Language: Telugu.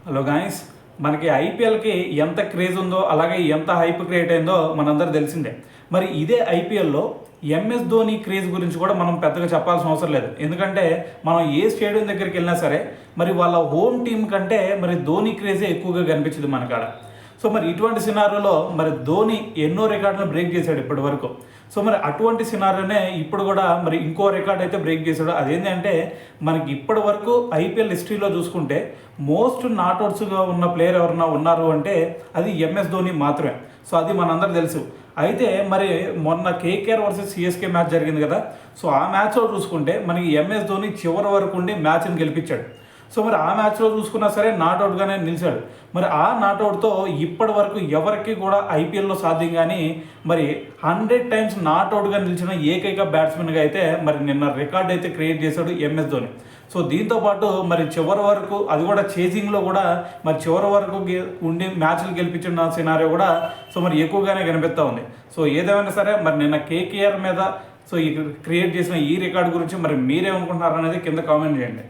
హలో గాయస్, మనకి ఐపీఎల్కి ఎంత క్రేజ్ ఉందో అలాగే ఎంత హైప్ క్రియేట్ అయిందో మనందరూ తెలిసిందే. మరి ఇదే ఐపీఎల్లో ఎంఎస్ ధోని క్రేజ్ గురించి కూడా మనం పెద్దగా చెప్పాల్సిన అవసరం లేదు. ఎందుకంటే మనం ఏ స్టేడియం దగ్గరికి వెళ్ళినా సరే మరి వాళ్ళ హోమ్ టీం కంటే మరి ధోని క్రేజే ఎక్కువగా కనిపించింది మనకాడ. సో మరి ఇటువంటి సినారియోలో మరి ధోని ఎన్నో రికార్డులను బ్రేక్ చేశాడు ఇప్పటి వరకు. సో మరి అటువంటి సినారియోనే ఇప్పుడు కూడా మరి ఇంకో రికార్డ్ అయితే బ్రేక్ చేశాడు. అదేంటంటే మనకి ఇప్పటి వరకు ఐపీఎల్ హిస్టరీలో చూసుకుంటే మోస్ట్ నాట్అవుట్స్గా ఉన్న ప్లేయర్ ఎవరన్నా ఉన్నారు అంటే అది ఎంఎస్ ధోని మాత్రమే. సో అది మనందరూ తెలుసు. అయితే మరి మొన్న కేకేఆర్ వర్సెస్ సిఎస్కే మ్యాచ్ జరిగింది కదా. సో ఆ మ్యాచ్లో చూసుకుంటే మనకి ఎంఎస్ ధోని చివరి వరకు ఉండి మ్యాచ్ని గెలిపించాడు. సో మరి ఆ మ్యాచ్లో చూసుకున్నా సరే నాట్అవుట్గానే నిలిచాడు. మరి ఆ నాట్అవుట్తో ఇప్పటి వరకు ఎవరికి కూడా ఐపీఎల్లో సాధ్యం కానీ మరి 100 టైమ్స్ నాట్అవుట్గా నిలిచిన ఏకైక బ్యాట్స్మెన్గా అయితే మరి నిన్న రికార్డ్ అయితే క్రియేట్ చేశాడు ఎంఎస్ ధోని. సో దీంతోపాటు మరి చివరి వరకు అది కూడా చేజింగ్లో కూడా మరి చివరి వరకు ఉండి మ్యాచ్లు గెలిపించిన సినారియో కూడా సో మరి ఎక్కువగానే కనిపిస్తూ ఉంది. సో ఏదేమైనా సరే మరి నిన్న కేకేఆర్ మీద సో ఈ క్రియేట్ చేసిన ఈ రికార్డు గురించి మరి మీరేమనుకుంటున్నారు అనేది కింద కామెంట్ చేయండి.